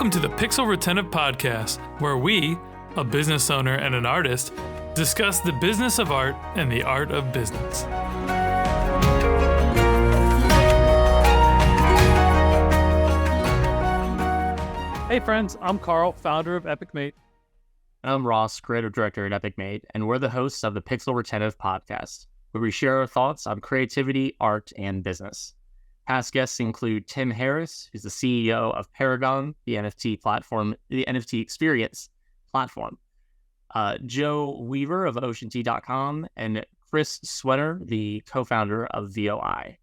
Welcome to the Pixel Retentive Podcast, where we, a business owner and an artist, discuss the business of art and the art of business. Hey friends, I'm Carl, founder of EpicMate. I'm Ross, creative director at EpicMate, and we're the hosts of the Pixel Retentive Podcast, where we share our thoughts on creativity, art, and business. Past guests include Tim Harris, who's the CEO of Paragon, the NFT experience platform, Joe Weaver of OceanT.com, and Chris Sweater, the co-founder of VOI.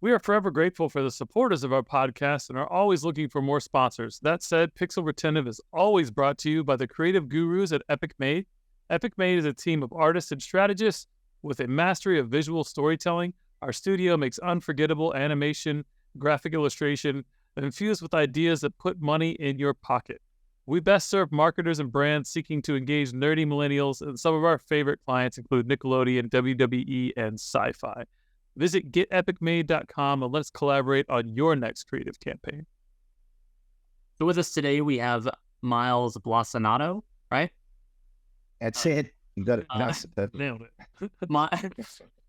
We are forever grateful for the supporters of our podcast and are always looking for more sponsors. That said, Pixel Retentive is always brought to you by the creative gurus at EpicMate. EpicMate is a team of artists and strategists with a mastery of visual storytelling. Our studio makes unforgettable animation, graphic illustration, infused with ideas that put money in your pocket. We best serve marketers and brands seeking to engage nerdy millennials, and some of our favorite clients include Nickelodeon, WWE, and Sci-Fi. Visit getepicmade.com and let's collaborate on your next creative campaign. So with us today, we have Myles Blasonato, right? That's it. You got it. Nailed it.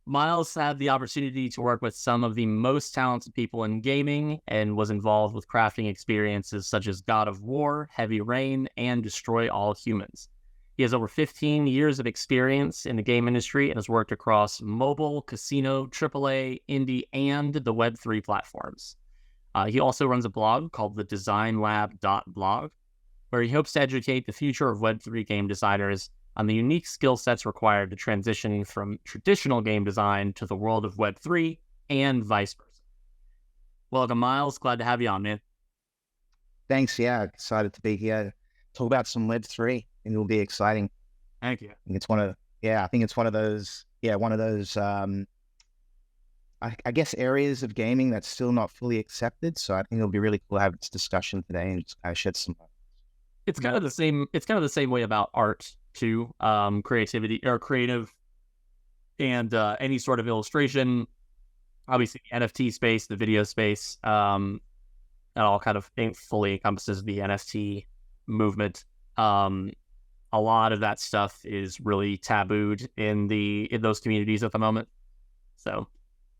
Myles had the opportunity to work with some of the most talented people in gaming and was involved with crafting experiences such as God of War, Heavy Rain, and Destroy All Humans. He has over 15 years of experience in the game industry and has worked across mobile, casino, AAA, indie, and the Web3 platforms. He also runs a blog called the designlab.blog, where he hopes to educate the future of Web3 game designers on the unique skill sets required to transition from traditional game design to the world of Web3 and vice versa. Welcome, Myles. Glad to have you on, man. Thanks. Yeah, excited to be here. Talk about some Web3, and it'll be exciting. Thank you. I think it's one of those. I guess areas of gaming that's still not fully accepted. So I think it'll be really cool to have this discussion today and just kind of shed some light. It's kind of the same. It's kind of the same way about art too. Creativity or creative, and any sort of illustration. Obviously, the NFT space, the video space, that all kind of fully encompasses the NFT movement. A lot of that stuff is really tabooed in those communities at the moment. So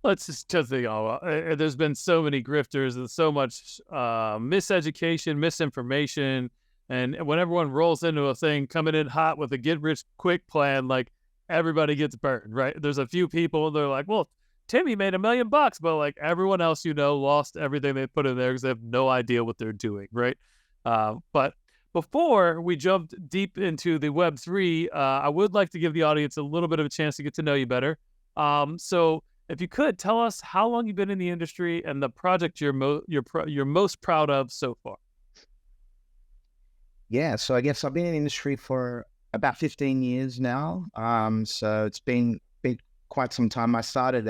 Let's just think, there's been so many grifters and so much miseducation, misinformation. And when everyone rolls into a thing coming in hot with a get-rich-quick plan, like, everybody gets burned, right? There's a few people, they're like, well, Timmy made $1 million, but like everyone else, lost everything they put in there because they have no idea what they're doing, right? But before we jumped deep into the Web3, I would like to give the audience a little bit of a chance to get to know you better. So if you could, tell us how long you've been in the industry and the project you're most proud of so far. Yeah, so I guess I've been in the industry for about 15 years now. So it's been quite some time. I started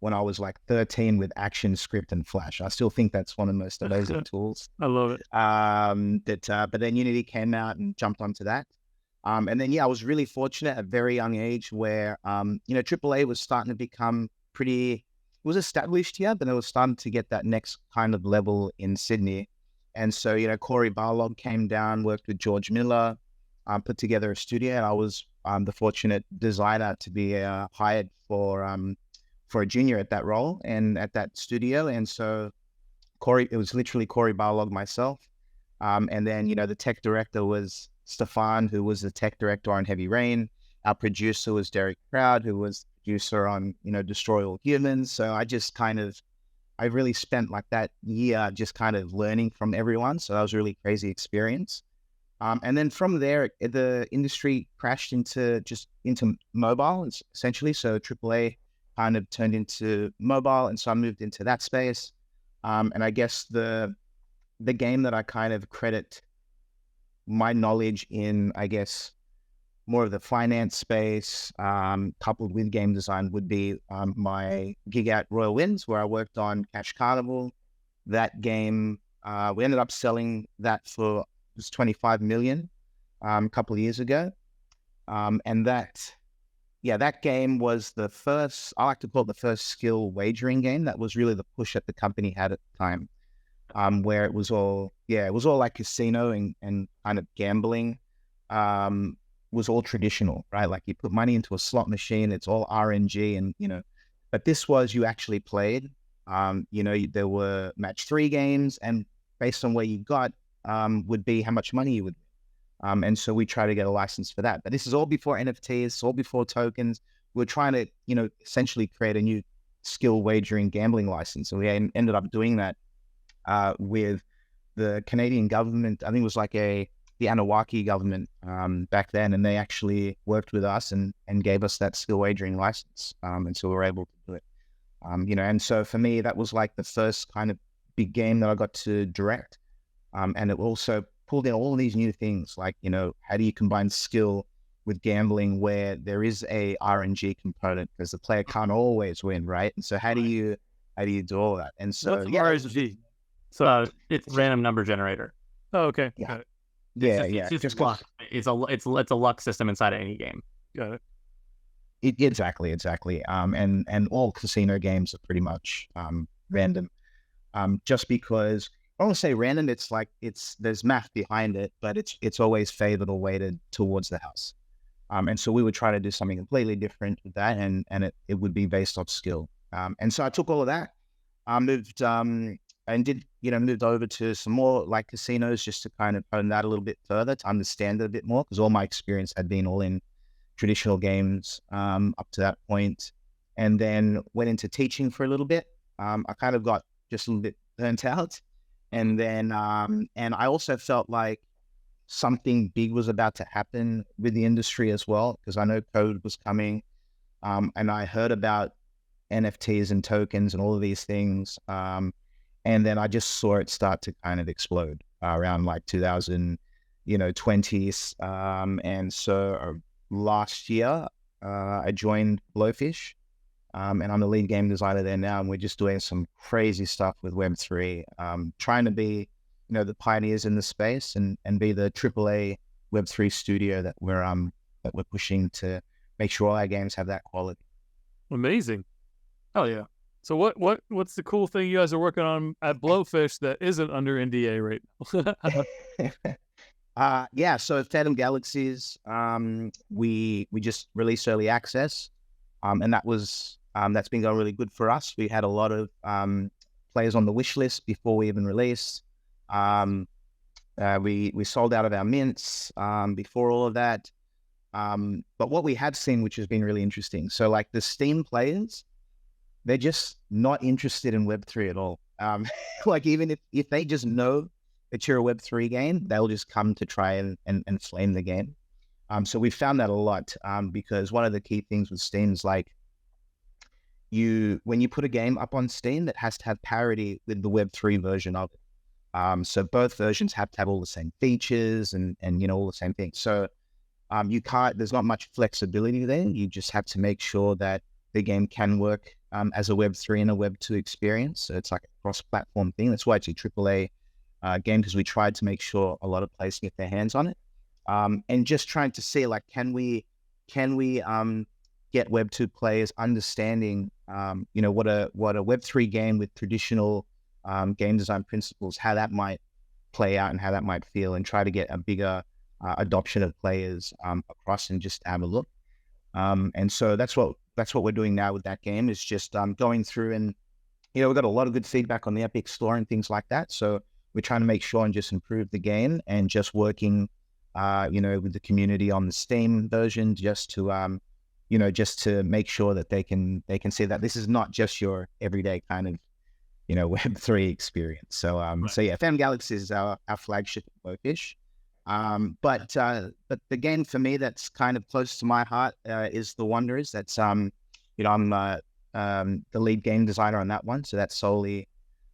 when I was like 13 with ActionScript and Flash. I still think that's one of the most amazing tools. I love it. But then Unity came out and jumped onto that. And then, I was really fortunate at a very young age where, AAA was starting to become it was established here, but it was starting to get that next kind of level in Sydney. And so, Corey Barlog came down, worked with George Miller, put together a studio, and I was the fortunate designer to be hired for a junior at that role and at that studio. And so it was literally Corey Barlog, myself. And then, the tech director was Stefan, who was the tech director on Heavy Rain. Our producer was Derek Proud, who was the producer on, Destroy All Humans. So I really spent like that year just kind of learning from everyone. So that was a really crazy experience. And then from there, the industry crashed into mobile, essentially. So AAA kind of turned into mobile. And so I moved into that space. And I guess the game that I kind of credit my knowledge in, I guess, more of the finance space, coupled with game design, would be my gig at Royal Winds, where I worked on Cash Carnival. That game, we ended up selling that for just 25 million a couple of years ago. And that game was the first, I like to call it the first skill wagering game. That was really the push that the company had at the time. where it was all like casino and kind of gambling, was all traditional, right? Like you put money into a slot machine, it's all RNG, and but this was you actually played. There were match 3 games, and based on where you got, would be how much money you would. And so we try to get a license for that. But this is all before NFTs, all before tokens. We're trying to, essentially create a new skill wagering gambling license. And we ended up doing that with the Canadian government. I think it was like the Anunnaki government back then, and they actually worked with us and gave us that skill wagering license. And so we were able to do it. And so for me, that was like the first kind of big game that I got to direct. And it also pulled in all of these new things, like, how do you combine skill with gambling where there is a RNG component, because the player can't always win, right? And so how do you do all that? And so what's RNG? So it's random number generator. Oh, okay. Yeah. Got it. It's just luck. It's a luck system inside of any game. Got it. Exactly. And all casino games are pretty much random. Just because I don't want to say random, it's like there's math behind it, but it's always favored or weighted towards the house. And so we would try to do something completely different with that, and it would be based off skill. And so I took all of that, moved over to some more like casinos, just to kind of hone that a little bit further, to understand it a bit more, because all my experience had been all in traditional games up to that point. And then went into teaching for a little bit. I kind of got just a little bit burnt out. And then, and I also felt like something big was about to happen with the industry as well, because I know code was coming, and I heard about NFTs and tokens and all of these things. And then I just saw it start to kind of explode around like 2020s. And so last year, I joined Blowfish. And I'm the lead game designer there now, and we're just doing some crazy stuff with Web3, trying to be, the pioneers in the space and be the AAA Web3 studio that we're pushing to make sure all our games have that quality. Amazing. Oh yeah. So what's the cool thing you guys are working on at Blowfish that isn't under NDA right now? Yeah. So Phantom Galaxies, we just released early access, and that's been going really good for us. We had a lot of players on the wish list before we even released. We sold out of our mints before all of that. But what we have seen, which has been really interesting, so like the Steam players, they're just not interested in Web3 at all. Like even if they just know that you're a Web3 game, they'll just come to try and flame the game. So we found that a lot, because one of the key things with Steam is like, when you put a game up on Steam, it has to have parity with the Web3 version of it. So both versions have to have all the same features and all the same things. So there's not much flexibility there. You just have to make sure that the game can work as a Web3 and a Web2 experience. So it's like a cross-platform thing. That's why it's a AAA game, because we tried to make sure a lot of players get their hands on it. And just trying to see, like, can we get Web2 players understanding, what a Web3 game with traditional game design principles, how that might play out and how that might feel, and try to get a bigger adoption of players across and just have a look. And so that's what we're doing now with that game, is just going through, and we've got a lot of good feedback on the Epic Store and things like that. So we're trying to make sure and just improve the game, and just working with the community on the Steam version, just to make sure that they can see that this is not just your everyday kind of Web3 experience. So right. So yeah, Phantom Galaxy is our flagship at Blowfish. But the game for me that's kind of close to my heart is The Wanderers. That's I'm the lead game designer on that one, so that's solely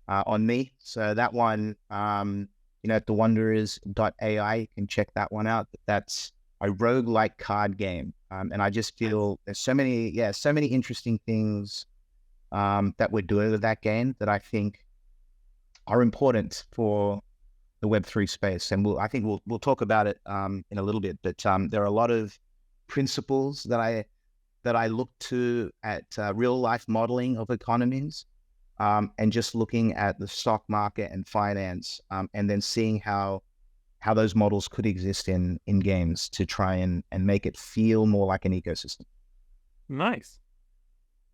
on me. So that one, at thewanderers.ai, you can check that one out. But that's a roguelike card game, and I just feel there's so many interesting things that we're doing with that game that I think are important for the Web3 space. And I think we'll talk about it in a little bit, but there are a lot of principles that I look to at real life modeling of economies and just looking at the stock market and finance, and then seeing how those models could exist in games to try and make it feel more like an ecosystem. Nice.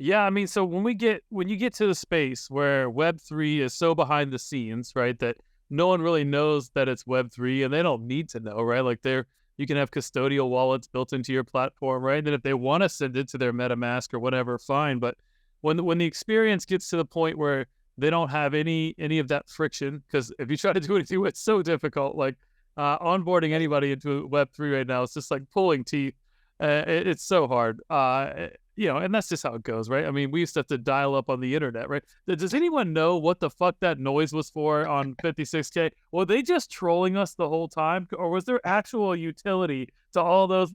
Yeah, I mean, so when you get to the space where Web3 is so behind the scenes, right, that no one really knows that it's Web3, and they don't need to know, right? Like you can have custodial wallets built into your platform, right? And then if they want to send it to their MetaMask or whatever, fine. But when the experience gets to the point where they don't have any of that friction, because if you try to do anything, it's so difficult. Like onboarding anybody into Web3 right now, it's just like pulling teeth. It's so hard. And that's just how it goes, right? I mean, we used to have to dial up on the internet, right? Does anyone know what the fuck that noise was for on 56K? Were they just trolling us the whole time? Or was there actual utility to all those?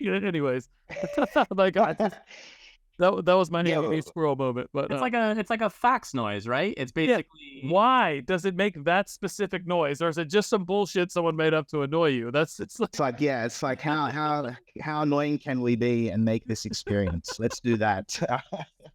Anyways, like, that was my name squirrel moment. But it's like a fax noise, right? It's basically why does it make that specific noise, or is it just some bullshit someone made up to annoy you? It's like how annoying can we be and make this experience? Let's do that.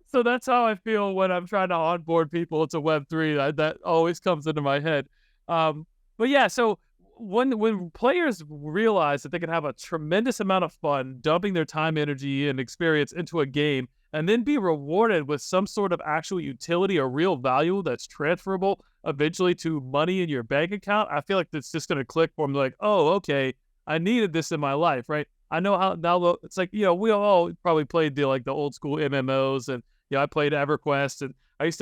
So that's how I feel when I'm trying to onboard people to Web3. That always comes into my head. But yeah, so when players realize that they can have a tremendous amount of fun dumping their time, energy, and experience into a game, and then be rewarded with some sort of actual utility or real value that's transferable eventually to money in your bank account, I feel like it's just going to click for them. Like, oh, okay, I needed this in my life, right? I know how now. It's like, we all probably played the old school MMOs, and I played EverQuest, and I used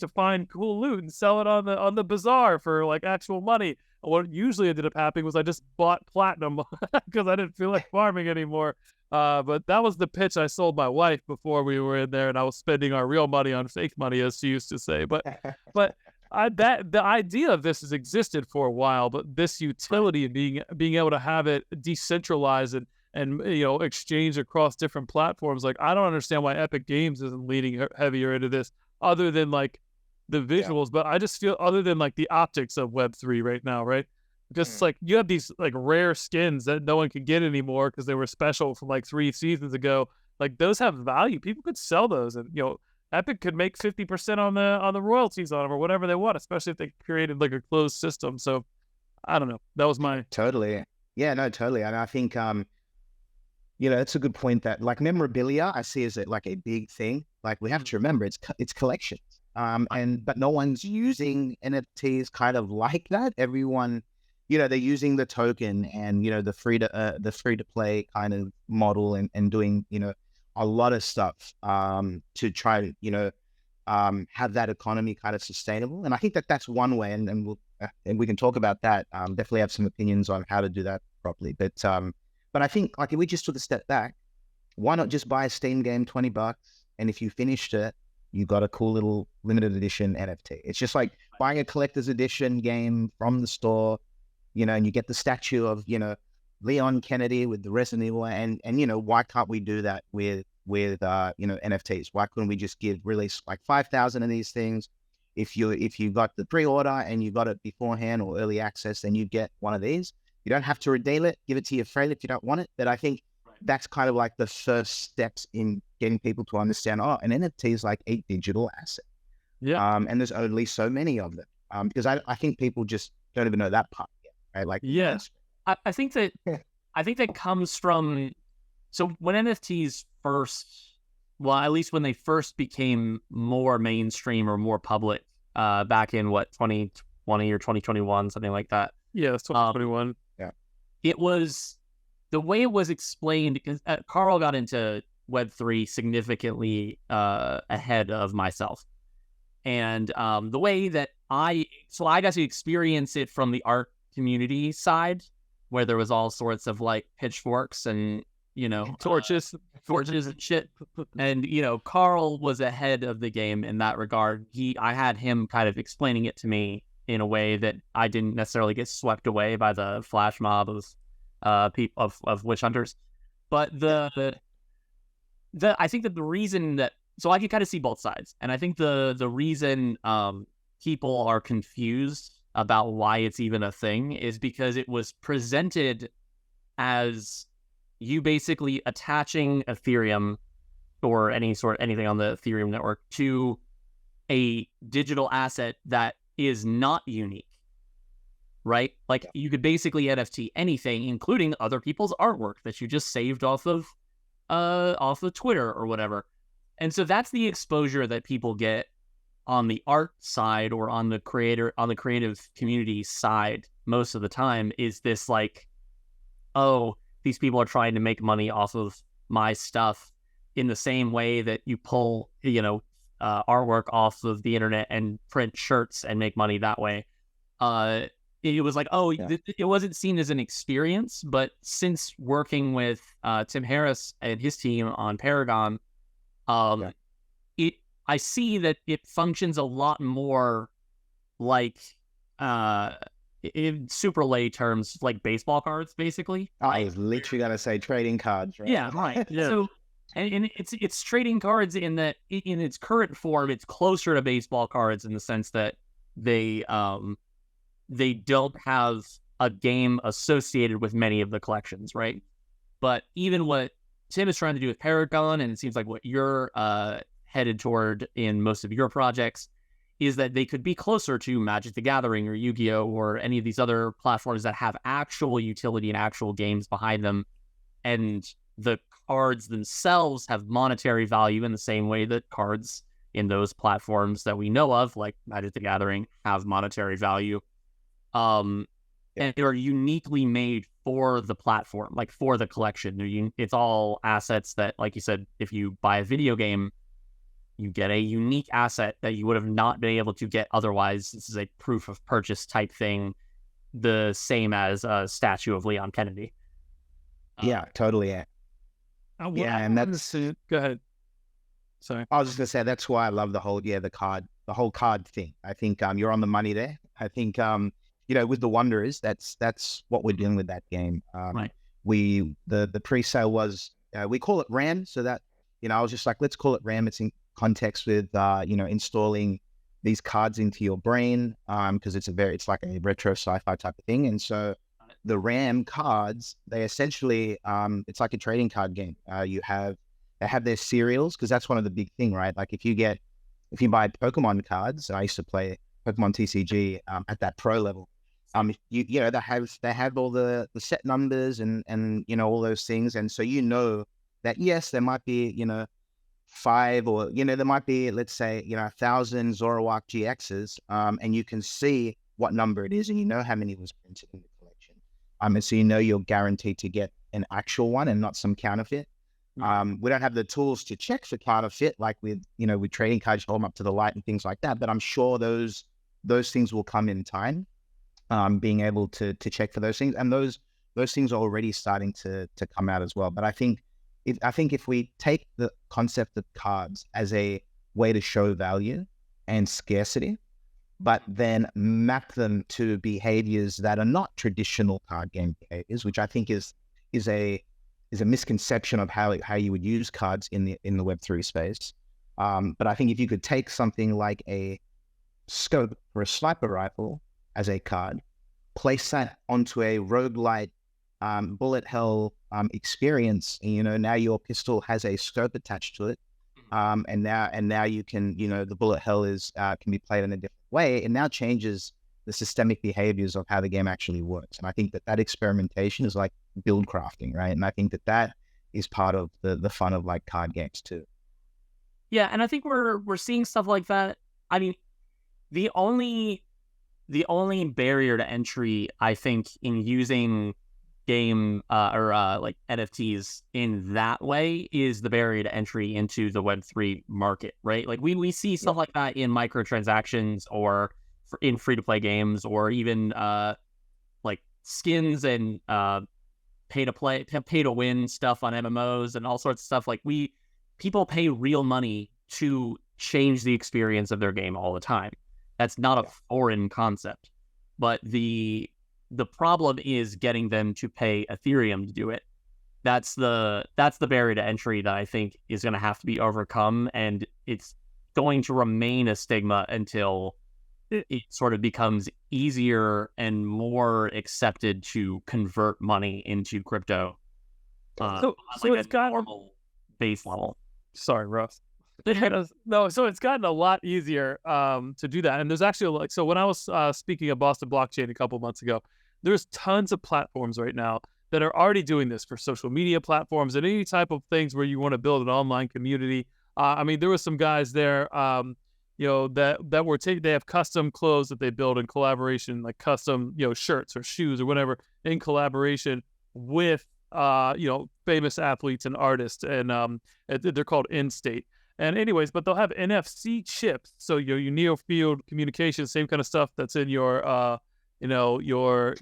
to find cool loot and sell it on the bazaar for like actual money. What usually ended up happening was I just bought platinum because I didn't feel like farming anymore. But that was the pitch I sold my wife before we were in there, and I was spending our real money on fake money, as she used to say. But the idea of this has existed for a while, but this utility and being able to have it decentralized and exchange across different platforms, like, I don't understand why Epic Games isn't leaning heavier into this, other than like the visuals. But I just feel, other than like the optics of Web3 right now, right? Just like you have these like rare skins that no one can get anymore because they were special from like 3 seasons ago. Like, those have value. People could sell those, and Epic could make 50% on the royalties on them or whatever they want, especially if they created like a closed system. So I don't know. That was my totally. Yeah, no, totally. And I think it's a good point that like memorabilia I see as like a big thing. Like, we have to remember it's collections. But no one's using NFTs kind of like that. Everyone, they're using the token and the free to play kind of model and doing a lot of stuff to try to have that economy kind of sustainable. And I think that's one way, and we can talk about that. Definitely have some opinions on how to do that properly. But I think, like, if we just took a step back, why not just buy a Steam game, $20, and if you finished it, you got a cool little limited edition NFT. It's just like buying a collector's edition game from the store, and you get the statue of, Leon Kennedy with the Resident Evil, and why can't we do that with NFTs? Why couldn't we just release like 5,000 of these things? If you got the pre-order and you got it beforehand or early access, then you get one of these. You don't have to redeem it, give it to your friend if you don't want it. But I think that's kind of like the first steps in getting people to understand, an NFT is like a digital asset. Yeah. And there's only so many of them. Because I think people just don't even know that part yet, right? Like, yes. I think that comes from, so when NFTs at least when they first became more mainstream or more public, back in 2020 or 2021, something like that. Yeah, it's 2021. It was the way it was explained, because Carl got into Web3 significantly ahead of myself. And the way that I got to experience it from the art community side, where there was all sorts of like pitchforks and, torches and shit. And, Carl was ahead of the game in that regard. I had him kind of explaining it to me in a way that I didn't necessarily get swept away by the flash mob of witch hunters. But I think that the reason that, so I can kind of see both sides, and I think the reason people are confused about why it's even a thing is because it was presented as you basically attaching Ethereum or anything on the Ethereum network to a digital asset that is not unique, right? Like you could basically NFT anything, including other people's artwork that you just saved off of Twitter or whatever. And so that's the exposure that people get on the art side or on the creative community side most of the time, is this like, oh, these people are trying to make money off of my stuff in the same way that you pull, artwork off of the internet and print shirts and make money that way. It was like, it wasn't seen as an experience, but since working with Tim Harris and his team on Paragon, I see that it functions a lot more like, in super lay terms, like baseball cards, basically. I was literally gonna say trading cards, right? Yeah, right. Yeah. So, and it's trading cards in that in its current form, it's closer to baseball cards in the sense that they don't have a game associated with many of the collections, right? But even what Tim is trying to do with Paragon, and it seems like what you're headed toward in most of your projects, is that they could be closer to Magic the Gathering or Yu-Gi-Oh! Or any of these other platforms that have actual utility and actual games behind them. And the cards themselves have monetary value in the same way that cards in those platforms that we know of, like Magic the Gathering, have monetary value. And they're uniquely made for the platform, like for the collection. It's all assets that, like you said, if you buy a video game, you get a unique asset that you would have not been able to get otherwise. This is a proof of purchase type thing, the same as a statue of Leon Kennedy. Yeah, totally. Yeah. And that's go ahead. Sorry, I was just gonna say that's why I love the whole card thing. I think you're on the money there. I think with the Wanderers, that's what we're doing with that game. Right. The pre-sale was we call it RAM, so that I was just like, let's call it RAM. It's in context with installing these cards into your brain because it's like a retro sci-fi type of thing. And so the RAM cards, they essentially it's like a trading card game. They have their serials, because that's one of the big thing, right? Like if you buy Pokemon cards, I used to play Pokemon TCG at that pro level. They have all the set numbers and all those things, and so that yes, there might be 5 or there might be, let's say 1,000 Zoroark GXs, and you can see what number it is, and how how many was printed in the collection, and so you're guaranteed to get an actual one and not some counterfeit. We don't have the tools to check for counterfeit like with trading cards, hold them up to the light and things like that, but I'm sure those things will come in time, being able to check for those things, and those things are already starting to come out as well. But I think if we take the concept of cards as a way to show value and scarcity, but then map them to behaviors that are not traditional card game behaviors, which I think is a misconception of how you would use cards in the Web3 space. But I think if you could take something like a scope for a sniper rifle as a card, place that onto a roguelite bullet hell experience, now your pistol has a scope attached to it, and now you can the bullet hell can be played in a different way. It now changes the systemic behaviors of how the game actually works, and I think that experimentation is like build crafting, right? And I think that is part of the fun of like card games too. Yeah, and I think we're seeing stuff like that. I mean, the only barrier to entry, I think, in using game like NFTs in that way is the barrier to entry into the Web3 market, right? Like we see stuff like that in microtransactions or in free-to-play games, or even like skins and pay-to-win stuff on MMOs and all sorts of stuff. Like people pay real money to change the experience of their game all the time. That's not a foreign concept, but the problem is getting them to pay Ethereum to do it. That's the barrier to entry that I think is going to have to be overcome, and it's going to remain a stigma until it sort of becomes easier and more accepted to convert money into crypto. So it's got normal base level. Sorry, Russ. No, so it's gotten a lot easier to do that. And there's actually so when I was speaking of Boston Blockchain a couple months ago, there's tons of platforms right now that are already doing this for social media platforms and any type of things where you want to build an online community. I mean, there was some guys there, that were they have custom clothes that they build in collaboration, like custom, shirts or shoes or whatever in collaboration with, famous athletes and artists. And they're called In-State. And anyways, but they'll have NFC chips. So your near field communication, same kind of stuff that's in your, your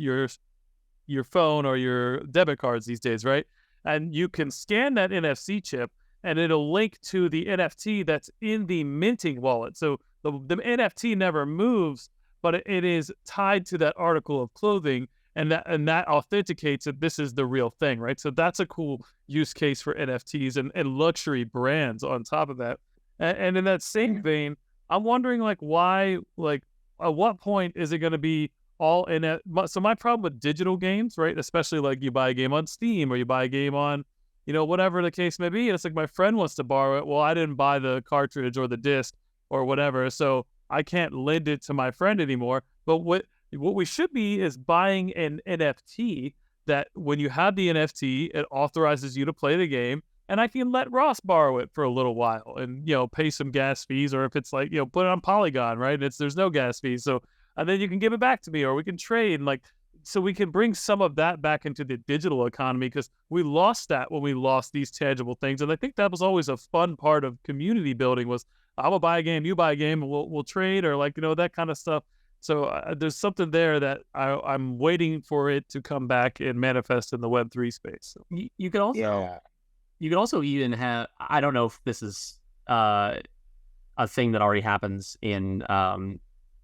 phone or your debit cards these days, right? And you can scan that NFC chip and it'll link to the NFT that's in the minting wallet. So the NFT never moves, but it is tied to that article of clothing, and that authenticates that this is the real thing, right? So that's a cool use case for NFTs and luxury brands on top of that. And in that same vein, I'm wondering why, at what point is it going to be all in it? So my problem with digital games, right, especially you buy a game on Steam or you buy a game on, whatever the case may be, and it's like my friend wants to borrow it. Well, I didn't buy the cartridge or the disc or whatever, so I can't lend it to my friend anymore. But what we should be is buying an NFT that when you have the NFT, it authorizes you to play the game, and I can let Ross borrow it for a little while and, pay some gas fees, or if it's put it on Polygon, right? There's no gas fees. So, and then you can give it back to me, or we can trade, and so we can bring some of that back into the digital economy, because we lost that when we lost these tangible things. And I think that was always a fun part of community building was, I'm gonna buy a game, you buy a game, and we'll trade, or that kind of stuff. So there's something there that I'm waiting for it to come back and manifest in the Web3 space. So. You could also even have, I don't know if this is a thing that already happens in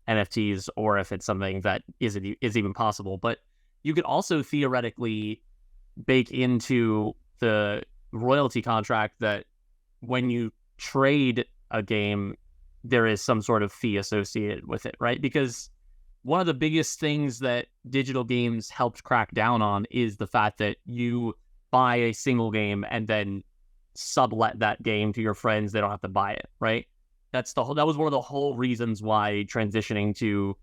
NFTs or if it's something that is even possible, but you could also theoretically bake into the royalty contract that when you trade a game, there is some sort of fee associated with it, right? Because one of the biggest things that digital games helped crack down on is the fact that you buy a single game and then sublet that game to your friends. They don't have to buy it, right? That was one of the whole reasons why transitioning to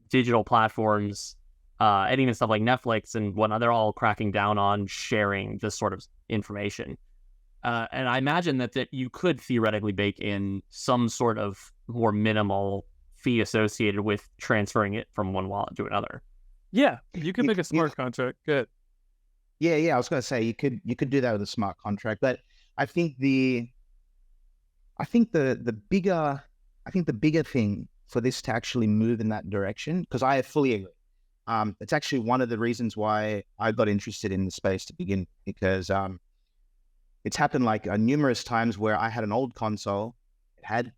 digital platforms, and even stuff like Netflix and whatnot, they're all cracking down on sharing this sort of information. And I imagine that you could theoretically bake in some sort of more minimal fee associated with transferring it from one wallet to another. Yeah, you could make a smart contract. Good. Yeah. I was going to say you could do that with a smart contract, but I think the bigger thing for this to actually move in that direction, because I fully agree. It's actually one of the reasons why I got interested in the space to begin, because it's happened numerous times where I had an old console, it had,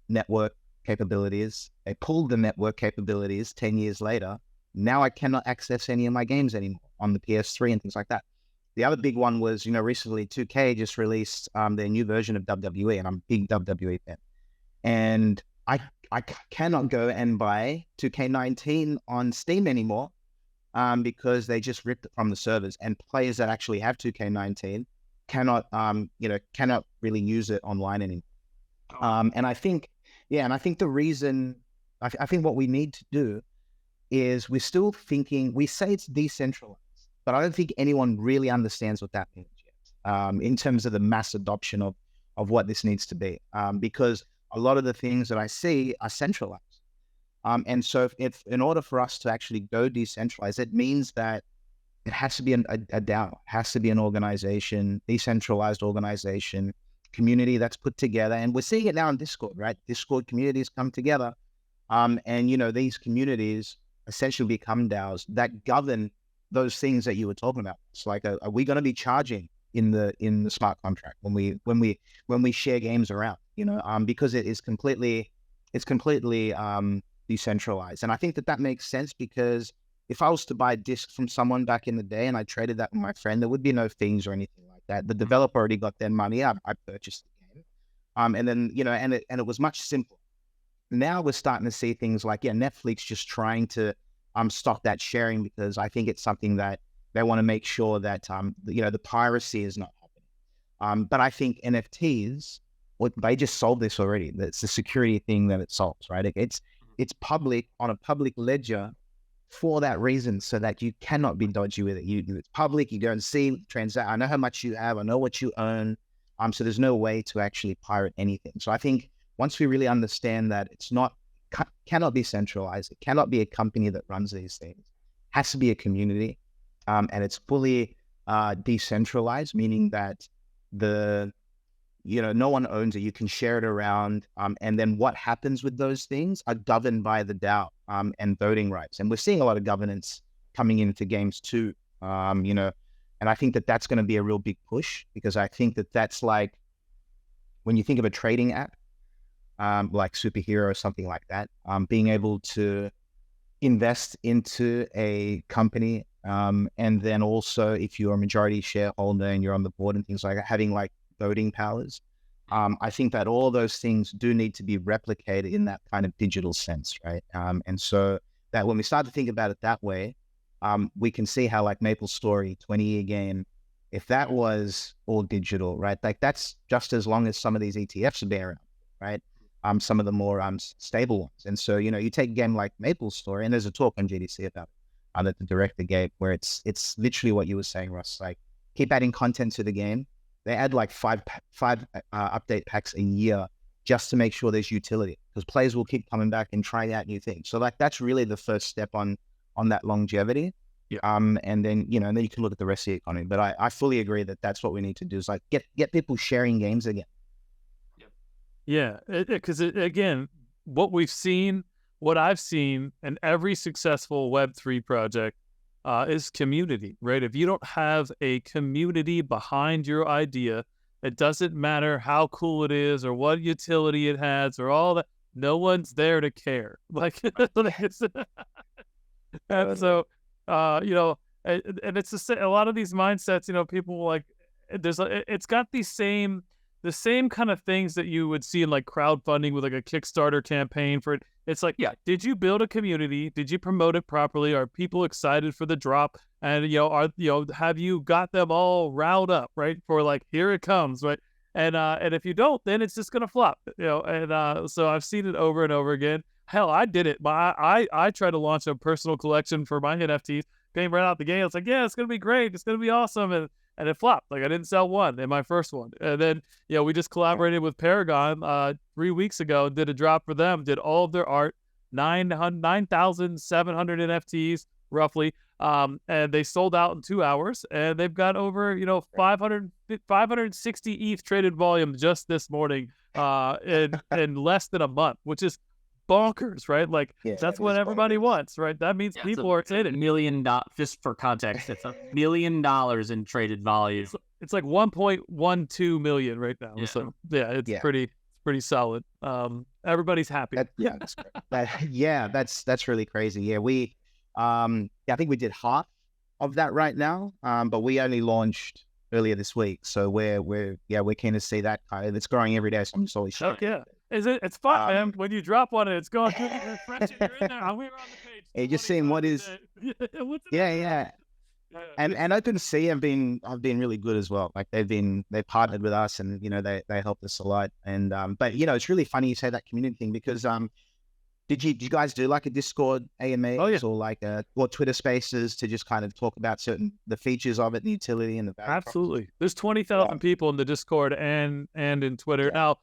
network capabilities. They pulled the network capabilities 10 years later. Now I cannot access any of my games anymore on the PS3 and things like that. The other big one was, recently 2K just released their new version of WWE, and I'm a big WWE fan. And I cannot go and buy 2K19 on Steam anymore because they just ripped it from the servers, and players that actually have 2K19 cannot really use it online anymore. And I think the reason, I think what we need to do is we're still thinking, we say it's decentralized, but I don't think anyone really understands what that means yet in terms of the mass adoption of what this needs to be, because a lot of the things that I see are centralized. And so if in order for us to actually go decentralized, it means that it has to be a DAO, it has to be an organization, decentralized organization, community that's put together. And we're seeing it now in Discord, right? Discord communities come together. And, these communities essentially become DAOs that govern those things that you were talking about. It's like, are we going to be charging in the smart contract when we share games around, because it's completely decentralized. And I think that makes sense, because if I was to buy a disc from someone back in the day and I traded that with my friend, there would be no fees or anything like that. The developer already got their money. I purchased the game. And then, and it was much simpler. Now we're starting to see things like, Netflix just trying to stop that sharing, because I think it's something that they want to make sure that, the piracy is not But I think NFTs, they just solved this already. That's the security thing that it solves, right? It's public on a public ledger for that reason, so that you cannot be dodgy with it. It's public. You go and see, transact. I know how much you have. I know what you earn. So there's no way to actually pirate anything. So I think once we really understand that it's cannot be centralized, it cannot be a company that runs these things, it has to be a community, and it's fully decentralized, meaning that no one owns it. You can share it around, and then what happens with those things are governed by the DAO and voting rights. And we're seeing a lot of governance coming into games too, and I think that that's going to be a real big push, because I think that that's like when you think of a trading app, like Superhero or something like that, being able to invest into a company, and then also if you're a majority shareholder and you're on the board and things like that, having like voting powers. I think that all those things do need to be replicated in that kind of digital sense, right? And so that when we start to think about it that way, we can see how like Maple Story, 20-year game, if that was all digital, right? Like that's just as long as some of these ETFs have been around, right? Some of the more stable ones. And so, you take a game like Maple Story, and there's a talk on GDC about it that the director gave, where it's literally what you were saying, Russ, like keep adding content to the game. They add like five update packs a year just to make sure there's utility, because players will keep coming back and trying out new things. So like that's really the first step on that longevity. Yeah. And then you can look at the rest of the economy. But I fully agree that that's what we need to do, is like get people sharing games again. Yeah, because again, what I've seen in every successful Web3 project is community, right? If you don't have a community behind your idea, it doesn't matter how cool it is or what utility it has or all that. No one's there to care. Like, and so, and it's a lot of these mindsets. People like it's got the same kind of things that you would see in like crowdfunding with like a Kickstarter campaign for it. It's like, yeah, did you build a community? Did you promote it properly? Are people excited for the drop? And have you got them all riled up, right? For like, here it comes, right? And if you don't, then it's just gonna flop, And so I've seen it over and over again. Hell, I did it. I tried to launch a personal collection for my NFTs. Came right out the game. It's like, yeah, it's gonna be great. It's gonna be awesome. And it flopped. Like I didn't sell one in my first one. And then, we just collaborated with Paragon 3 weeks ago, did a drop for them, did all of their art, 9,700 NFTs roughly. And they sold out in 2 hours, and they've got over, 560 ETH traded volume just this morning, in less than a month, which is bonkers, right? Like that's what everybody wants, right? That means people are in it. $1 million, just for context, it's $1 million in traded volume. It's like 1.12 million right now. Yeah. So it's pretty solid. Everybody's happy. That's great. That's really crazy. Yeah, we I think we did half of that right now. But we only launched earlier this week, so we're keen to see that. It's growing every day. So I'm just always shocked. Yeah. It's fun, man. When you drop one and it's going through the refresh, you're in there. We were on the page. You're just seeing what is. Yeah. And OpenSea have been really good as well. Like they've partnered with us, and they helped us a lot. And but it's really funny you say that community thing, because did you guys do like a Discord AMAs or like or Twitter Spaces to just kind of talk about the features of it, the utility, and the value? Absolutely. There's 20,000 people in the Discord and in Twitter now.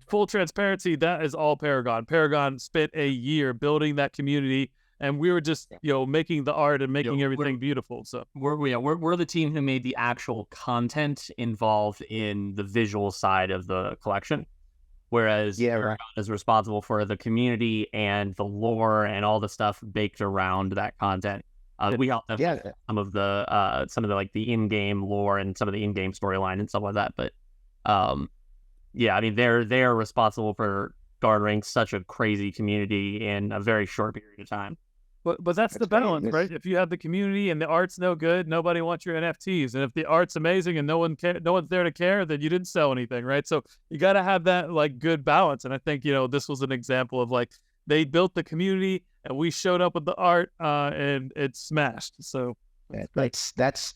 Full transparency, that is all Paragon. Paragon spent a year building that community, and we were just making the art and making everything beautiful. So we're the team who made the actual content involved in the visual side of the collection, whereas Paragon is responsible for the community and the lore and all the stuff baked around that content. We helped them some of the like the in-game lore and some of the in-game storyline and stuff like that, but I mean, they're responsible for garnering such a crazy community in a very short period of time. But that's the balance, right? If you have the community and the art's no good, nobody wants your NFTs. And if the art's amazing and no one's there to care, then you didn't sell anything, right? So you got to have that like good balance. And I think this was an example of like they built the community and we showed up with the art, and it smashed. So that's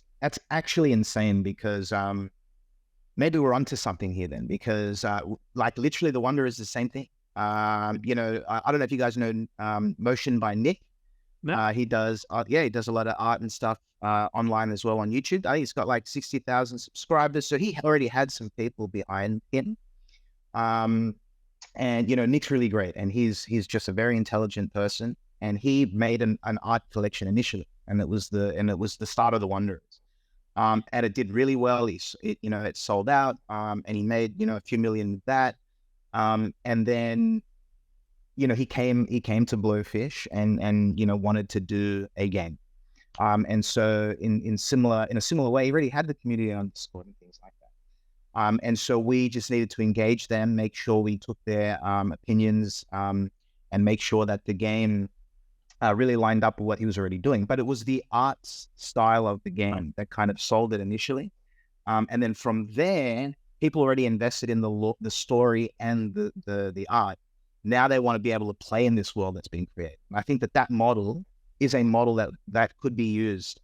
actually insane, because maybe we're onto something here then, because like literally the Wonder is the same thing. You know, I don't know if you guys know Motion by Nick. No. He does, he does a lot of art and stuff online as well on YouTube. I think he's got like 60,000 subscribers, so he already had some people behind him. And you know, Nick's really great, and he's just a very intelligent person. And he made an art collection initially, and it was the start of the Wonders. And it did really well. It sold out, and he made, you know, a few million with that. And then, you know, he came to Blowfish and you know, wanted to do a game. And so in a similar way, he already had the community on Discord and things like that. And so we just needed to engage them, make sure we took their opinions, and make sure that the game really lined up with what he was already doing. But it was the art style of the game that kind of sold it initially. And then from there, people already invested in the story and the art. Now they want to be able to play in this world that's being created. And I think that model is a model that could be used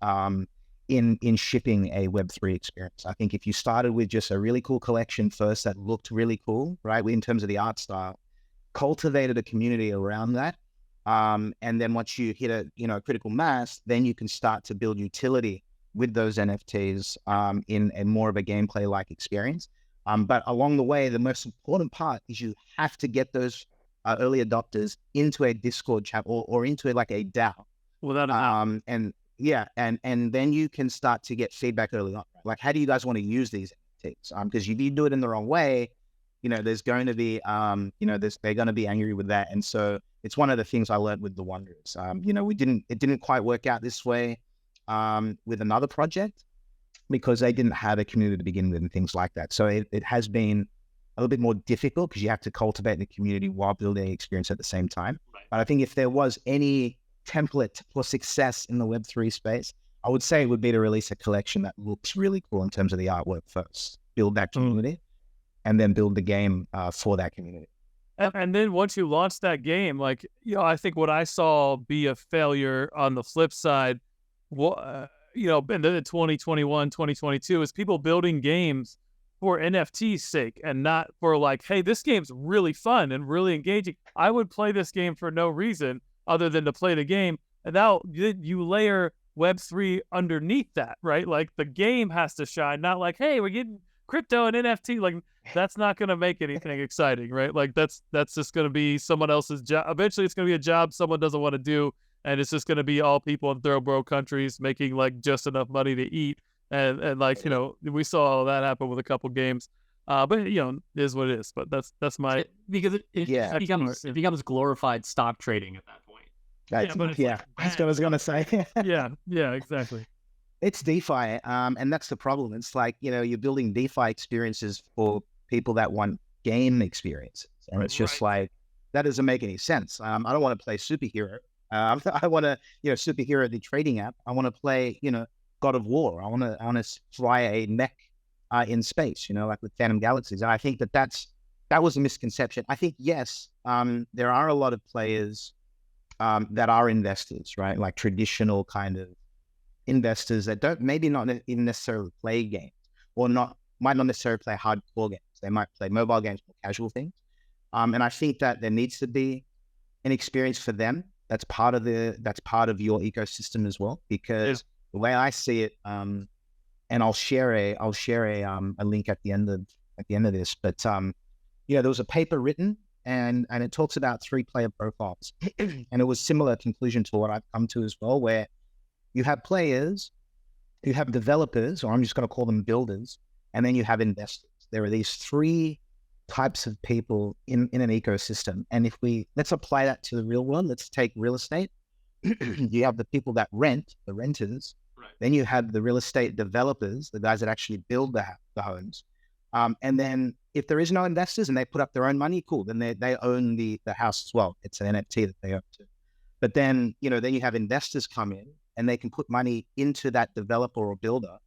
in shipping a Web3 experience. I think if you started with just a really cool collection first that looked really cool, right, in terms of the art style, cultivated a community around that, and then once you hit a critical mass, then you can start to build utility with those NFTs in a more of a gameplay-like experience. But along the way, the most important part is you have to get those early adopters into a Discord chat or into like a DAO. Without a doubt. And then you can start to get feedback early on. Like, how do you guys want to use these NFTs? Because if you do it in the wrong way, you know, there's going to be, they're going to be angry with that. And so it's one of the things I learned with the Wonders. You know, it didn't quite work out this way with another project because they didn't have a community to begin with and things like that. So it has been a little bit more difficult because you have to cultivate the community while building an experience at the same time. Right. But I think if there was any template for success in the Web3 space, I would say it would be to release a collection that looks really cool in terms of the artwork first, build that community, and then build the game for that community. And then once you launch that game, like, you know, I think what I saw be a failure on the flip side, you know, in the 2021, 2022 is people building games for NFT's sake and not for like, hey, this game's really fun and really engaging. I would play this game for no reason other than to play the game. And now you layer Web3 underneath that, right? Like the game has to shine, not like, hey, we're getting crypto and NFT. Like that's not going to make anything exciting, right? Like that's just going to be someone else's job. Eventually it's going to be a job someone doesn't want to do. And it's just going to be all people in third world countries making like just enough money to eat. And like, you know, we saw all that happen with a couple games. But you know, it is what it is. But that's my because it becomes glorified stock trading at that point. That's what I was gonna say. yeah, exactly. It's DeFi, and that's the problem. It's like, you know, you're building DeFi experiences for people that want game experiences, and it's just like that doesn't make any sense. I don't want to play superhero. I want to, you know, superhero the trading app. I want to play, you know, God of War. I want to fly a mech in space, you know, like with Phantom Galaxies. And I think that was a misconception. I think, yes, there are a lot of players that are investors, right? Like traditional kind of investors that don't, maybe not even necessarily play games or might not necessarily play hardcore games. They might play mobile games, more casual things. And I think that there needs to be an experience for them. That's part of your ecosystem as well, because the way I see it, and I'll share a link at the end of this, but you know, there was a paper written and it talks about 3 player profiles, and it was similar conclusion to what I've come to as well, where you have players, you have developers, or I'm just going to call them builders, and then you have investors. There are these 3 types of people in an ecosystem, and if let's apply that to the real world, let's take real estate. You have the people that rent, the renters. Right. Then you have the real estate developers, the guys that actually build the homes. And then if there is no investors and they put up their own money, cool. Then they own the house as well. It's an NFT that they own too. But then, you know, then you have investors come in and they can put money into that developer or builder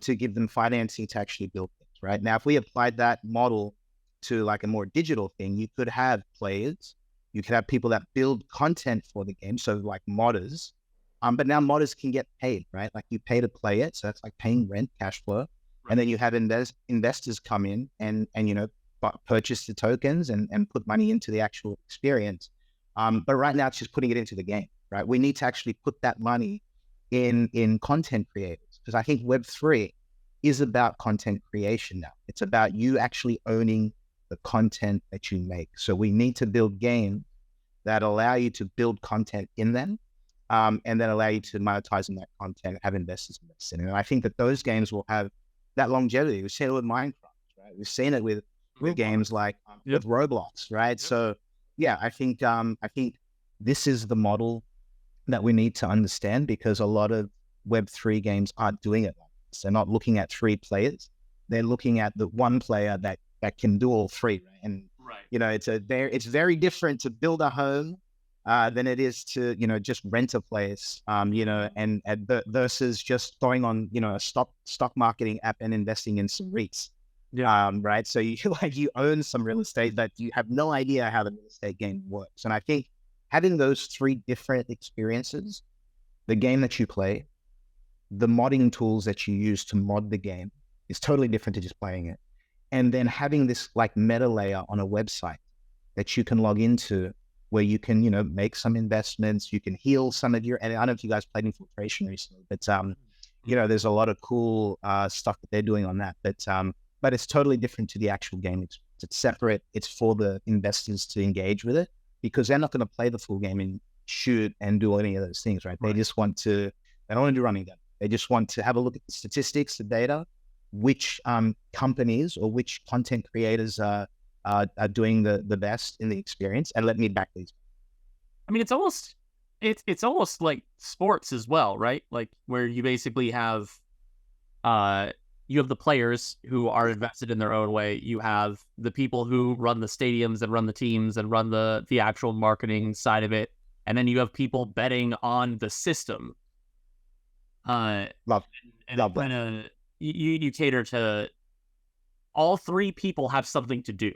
to give them financing to actually build things, right? Now, if we applied that model to like a more digital thing, you could have players, you could have people that build content for the game, so like modders. But now modders can get paid, right? Like you pay to play it, so that's like paying rent, cash flow. And then you have investors come in and purchase the tokens and put money into the actual experience. But right now it's just putting it into the game, right? We need to actually put that money in content creators, because I think Web3 is about content creation now. It's about you actually owning the content that you make. So we need to build games that allow you to build content in them, and then allow you to monetize on that content, have investors invest in it. And I think that those games will have that longevity. We've seen it with Minecraft, right? We've seen it with games like with Roblox, right? So yeah, I think this is the model that we need to understand, because a lot of Web3 games aren't doing it like this. They're not looking at 3 players. They're looking at the one player that can do all 3, right? And it's very different to build a home than it is to just rent a place, and versus just going on a stock marketing app and investing in some REITs. Right. So you own some real estate that you have no idea how the real estate game works. And I think having those 3 different experiences, the game that you play, the modding tools that you use to mod the game, is totally different to just playing it. And then having this like meta layer on a website that you can log into, where you can, make some investments, you can heal some of and I don't know if you guys played Infiltration recently, but there's a lot of cool stuff that they're doing on that. But it's totally different to the actual game experience. It's separate. It's for the investors to engage with it, because they're not going to play the full game and shoot and do any of those things, right? They just want to, they don't want to do running them. They just want to have a look at the statistics, the data, which companies or which content creators are doing the best in the experience, and let me back these. I mean, it's almost like sports as well, right? Like where you basically have you have the players who are invested in their own way. You have the people who run the stadiums and run the teams and run the actual marketing side of it. And then you have people betting on the system. Love that. You cater to all 3 people have something to do.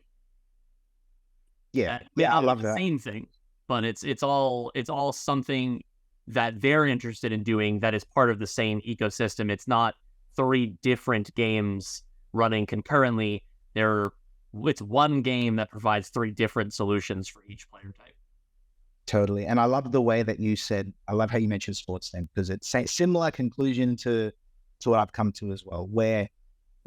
Yeah. I love that. Same thing, but it's all something that they're interested in doing that is part of the same ecosystem. It's not 3 different games running concurrently. It's one game that provides 3 different solutions for each player type. Totally. And I love the way that you said, I love how you mentioned sports then, because it's a similar conclusion to what I've come to as well, where,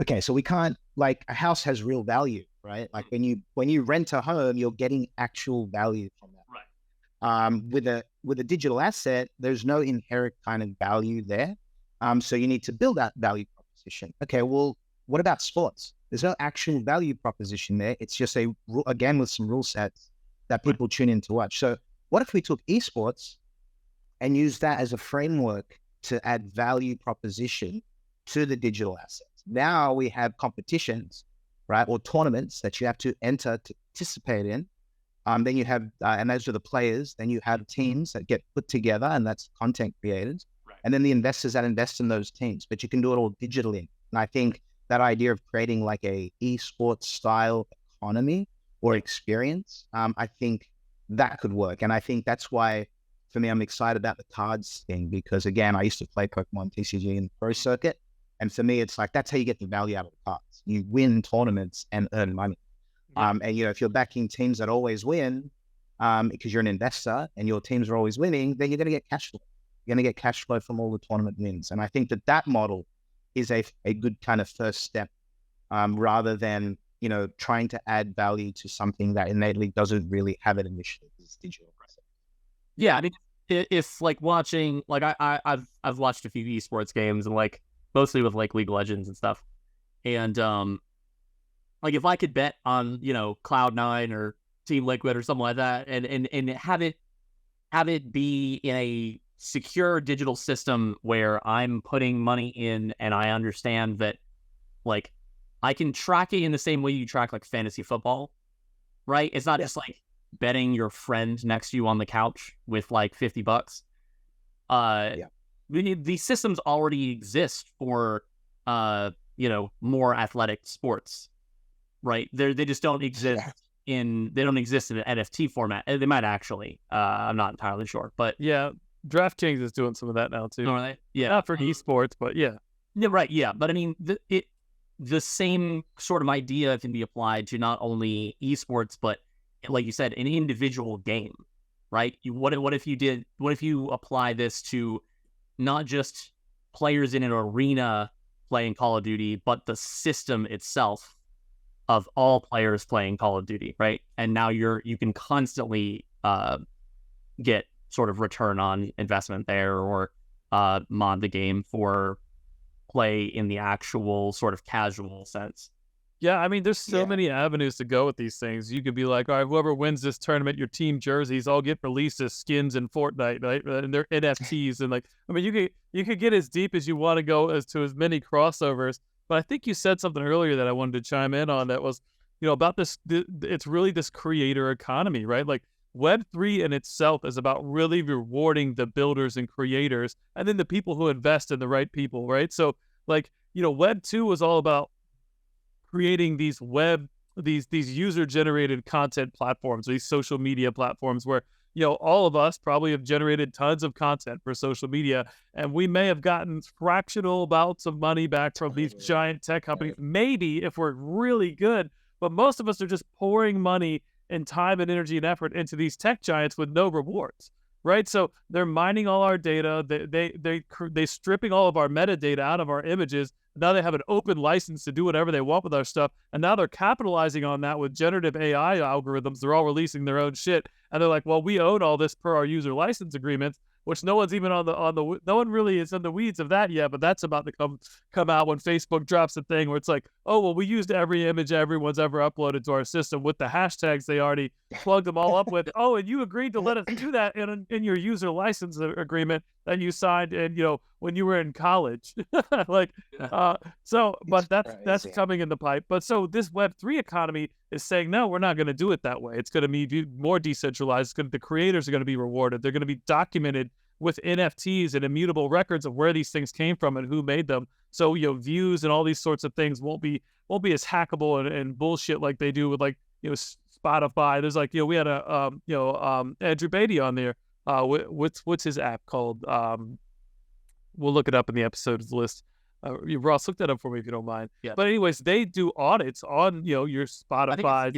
okay, so we can't, like, a house has real value, right? Like when you rent a home, you're getting actual value from that. Right. With a digital asset, there's no inherent kind of value there. So you need to build that value proposition. Okay, well, what about sports? There's no actual value proposition there. It's just again, with some rule sets that people tune in to watch. So what if we took esports and used that as a framework to add value proposition to the digital assets? Now we have competitions, right? Or tournaments that you have to enter to participate in. Then you have, and those are the players. Then you have teams that get put together, and that's content creators. And then the investors that invest in those teams, but you can do it all digitally. And I think that idea of creating like a esports style economy or experience, I think that could work. And I think that's why, for me, I'm excited about the cards thing, because again, I used to play Pokemon TCG in the pro circuit. And for me, it's like, that's how you get the value out of the cards. You win tournaments and earn money. And if you're backing teams that always win, because you're an investor and your teams are always winning, then you're going to get cash flow. You're going to get cash flow from all the tournament wins. And I think that model is a good kind of first step, rather than, trying to add value to something that innately doesn't really have it initially. It's digital. Yeah. I mean, if like watching, like I've watched a few esports games, and like mostly with like League of Legends and stuff. And like if I could bet on, Cloud9 or Team Liquid or something like that, and have it be in a secure digital system where I'm putting money in, and I understand that, like, I can track it in the same way you track like fantasy football, right? It's not just like betting your friend next to you on the couch with like $50. These systems already exist for more athletic sports, right? They just don't exist in an NFT format. They might actually. I'm not entirely sure, but yeah. DraftKings is doing some of that now too. Are they? Yeah, not for esports, but yeah. Yeah, right. Yeah, but I mean, the same sort of idea can be applied to not only esports, but like you said, an individual game, right? What if you apply this to not just players in an arena playing Call of Duty, but the system itself of all players playing Call of Duty, right? And now you can constantly get sort of return on investment there, or mod the game for play in the actual sort of casual sense. Yeah, I mean, there's so many avenues to go with these things. You could be like, all right, whoever wins this tournament, your team jerseys all get released as skins in Fortnite, right? And they're NFTs, and like, I mean, you could get as deep as you want to go as to as many crossovers. But I think you said something earlier that I wanted to chime in on. That was, about this. It's really this creator economy, right? Like Web3 in itself is about really rewarding the builders and creators, and then the people who invest in the right people, right? So, like, Web2 was all about creating these user-generated content platforms, these social media platforms where, all of us probably have generated tons of content for social media, and we may have gotten fractional amounts of money back from these giant tech companies, maybe if we're really good, but most of us are just pouring money and time and energy and effort into these tech giants with no rewards, right? So they're mining all our data, they stripping all of our metadata out of our images. Now they have an open license to do whatever they want with our stuff, and now they're capitalizing on that with generative AI algorithms. They're all releasing their own shit, and they're like, well, we own all this per our user license agreements, which no one's even no one really is in the weeds of that yet, but that's about to come out when Facebook drops a thing where it's like, oh, well, we used every image everyone's ever uploaded to our system with the hashtags they already plugged them all up with. Oh, and you agreed to let us do that in your user license agreement that you signed when you were in college. Like, but that's coming in the pipe. But so this Web3 economy is saying, no, we're not going to do it that way. It's going to be more decentralized. The creators are going to be rewarded. They're going to be documented with NFTs and immutable records of where these things came from and who made them. So, views and all these sorts of things won't be as hackable and bullshit like they do with, like, Spotify. There's like, we had Andrew Beatty on there. What's his app called? We'll look it up in the episodes list. Ross, look that up for me if you don't mind. Yeah. But anyways, they do audits on your Spotify.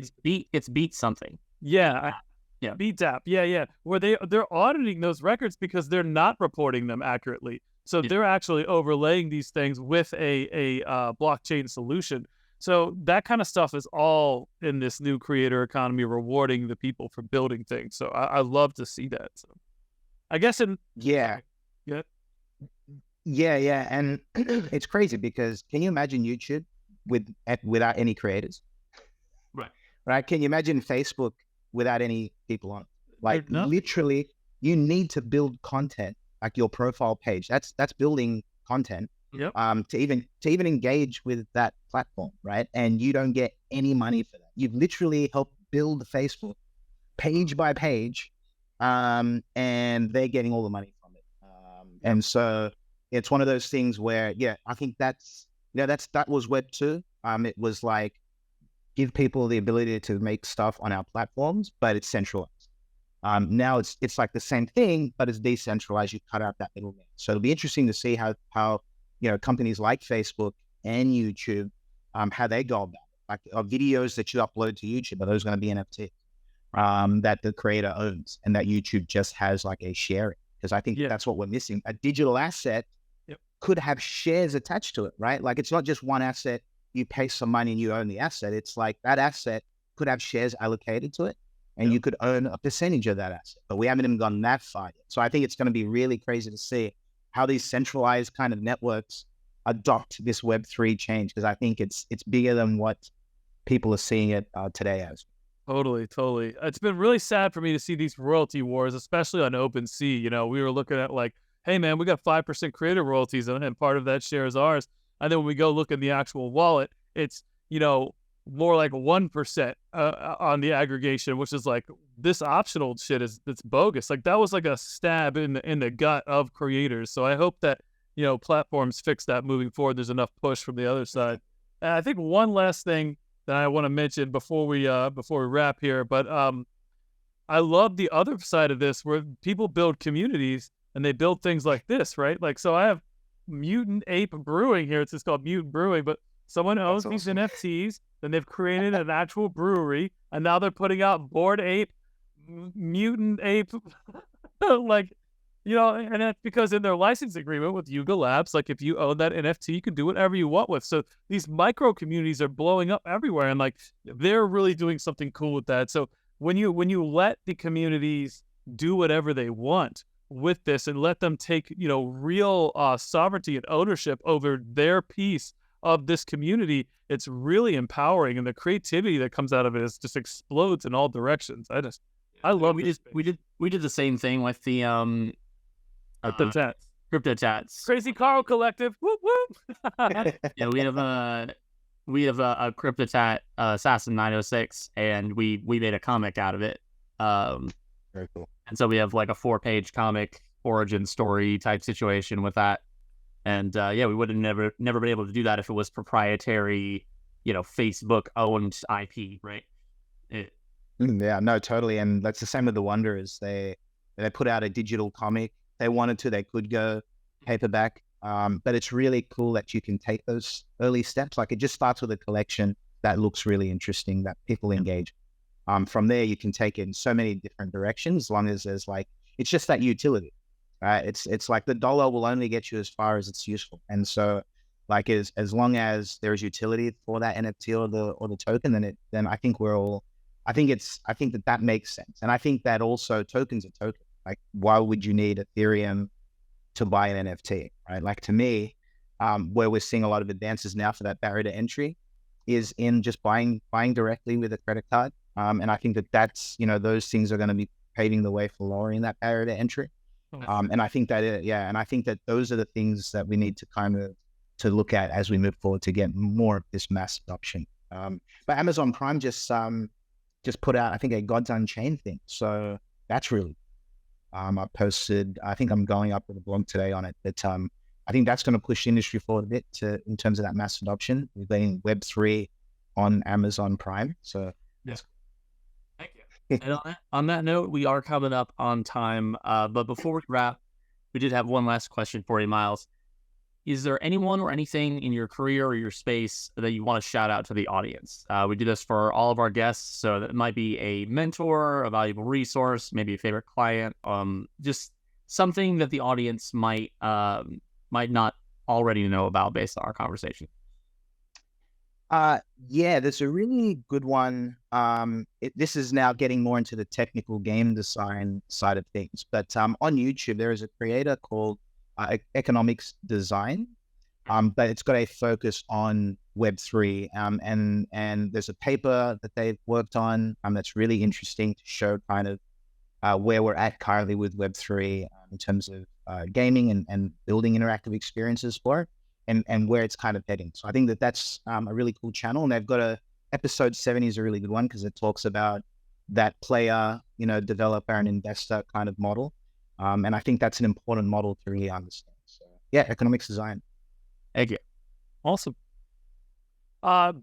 It's Beat something. Yeah. Yeah. Beats app. Yeah. Where they're auditing those records because they're not reporting them accurately. So they're actually overlaying these things with a blockchain solution. So that kind of stuff is all in this new creator economy, rewarding the people for building things. So I love to see that. So I guess Yeah. And it's crazy because can you imagine YouTube without any creators? Right. Can you imagine Facebook without any people on it? Like, literally, you need to build content, like your profile page. That's building content. Yep. To even engage with that platform, right? And you don't get any money for that. You've literally helped build Facebook page by page, and they're getting all the money from it. And so it's one of those things where, I think that was Web2. It was like, give people the ability to make stuff on our platforms, but it's centralized. Now it's like the same thing, but it's decentralized. You cut out that middleman. So it'll be interesting to see how companies like Facebook and YouTube, how they go about it. Like, videos that you upload to YouTube, are those going to be NFT that the creator owns and that YouTube just has like a sharing? Because I think that's what we're missing. A digital asset could have shares attached to it, right? Like, it's not just one asset. You pay some money and you own the asset. It's like that asset could have shares allocated to it, and you could own a percentage of that asset. But we haven't even gone that far yet. So I think it's going to be really crazy to see how these centralized kind of networks adopt this Web3 change, because I think it's bigger than what people are seeing it today as. Totally. It's been really sad for me to see these royalty wars, especially on OpenSea. We were looking at like, hey man, we got 5% creator royalties and part of that share is ours. And then when we go look in the actual wallet, it's, more like 1% on the aggregation, which is like, this optional shit it's bogus. Like, that was like a stab in the gut of creators. So I hope that, platforms fix that moving forward. There's enough push from the other side. And I think one last thing that I want to mention before we wrap here, but I love the other side of this where people build communities and they build things like this, right? Like, so I have Mutant Ape Brewing here. It's just called Mutant Brewing, but Someone owns these NFTs, then they've created an actual brewery, and now they're putting out Bored Ape, Mutant Ape, like, and that's because in their license agreement with Yuga Labs, like if you own that NFT, you can do whatever you want with. So these micro communities are blowing up everywhere, and like they're really doing something cool with that. So when you let the communities do whatever they want with this and let them take, real sovereignty and ownership over their piece of this community, it's really empowering, and the creativity that comes out of it just explodes in all directions. I love we did the same thing with the crypto tats. Crazy Carl Collective. Whoop whoop. Yeah, we have a crypto tat, Assassin 906, and we made a comic out of it. Very cool. And so we have like a 4-page comic origin story type situation with that. And we would have never been able to do that if it was proprietary, Facebook owned IP, right? Yeah, no, totally. And that's the same with the Wanderers. They put out a digital comic. They wanted to, they could go paperback. But it's really cool that you can take those early steps. Like it just starts with a collection that looks really interesting, that people engage. From there, you can take it in so many different directions, as long as there's it's just that utility. It's like the dollar will only get you as far as it's useful. And so like as long as there's utility for that NFT or the token, then I think I think that makes sense. And I think that also tokens are tokens. Like, why would you need Ethereum to buy an NFT, right? Like to me, where we're seeing a lot of advances now for that barrier to entry is in just buying directly with a credit card. And I think that's, those things are going to be paving the way for lowering that barrier to entry. And I think that those are the things that we need to to look at as we move forward to get more of this mass adoption. But Amazon Prime just put out, I think, a God's Unchained thing. So that's really, I posted, I think I'm going up with a blog today on it, but I think that's going to push the industry forward a bit in terms of that mass adoption. We're getting Web3 on Amazon Prime. So yes. Thank you. And on that note, we are coming up on time. But before we wrap, we did have one last question for you, Myles. Is there anyone or anything in your career or your space that you want to shout out to the audience? We do this for all of our guests, so that might be a mentor, a valuable resource, maybe a favorite client, just something that the audience might not already know about based on our conversation. Yeah, there's a really good one. This is now getting more into the technical game design side of things, but on YouTube, there is a creator called Economics Design, but it's got a focus on Web3, and there's a paper that they've worked on that's really interesting to show kind of where we're at currently with Web3 in terms of gaming and building interactive experiences for it, and where it's kind of heading. So I think that's a really cool channel, and they've got episode 70 is a really good one because it talks about that player, developer and investor kind of model. And I think that's an important model to really understand. So yeah, economics design. Thank you. Awesome.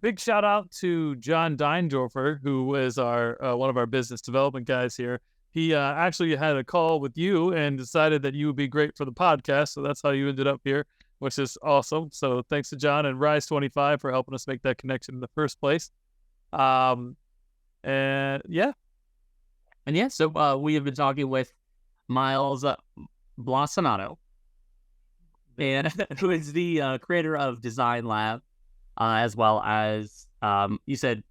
Big shout out to John Deindorfer, who is our one of our business development guys here. He actually had a call with you and decided that you would be great for the podcast. So that's how you ended up here, which is awesome. So thanks to John and Rise25 for helping us make that connection in the first place. So we have been talking with Myles Blasonato, and who is the creator of Design Lab, as well as you said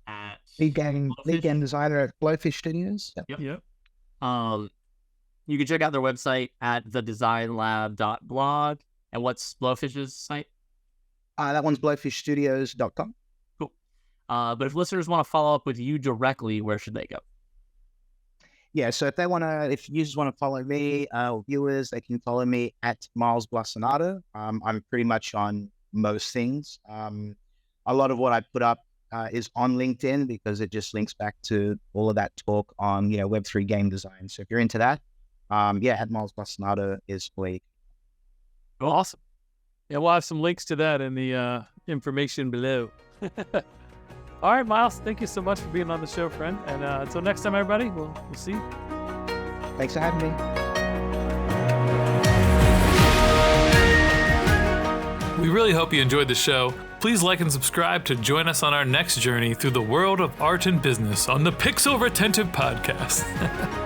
at lead game designer at Blowfish Studios. Yep. You can check out their website at thedesignlab.blog. And what's Blowfish's site? That one's blowfishstudios.com. Cool. But if listeners want to follow up with you directly, where should they go? Yeah, so if users want to follow me, viewers, they can follow me at Myles Blasonato. I'm pretty much on most things. A lot of what I put up is on LinkedIn because it just links back to all of that talk on Web3 game design. So if you're into that, at Myles Blasonato is where. Well, awesome. Yeah, we'll have some links to that in the information below. All right, Myles, thank you so much for being on the show, friend. And until next time, everybody, we'll see you. Thanks for having me. We really hope you enjoyed the show. Please like and subscribe to join us on our next journey through the world of art and business on the Pixel Retentive Podcast.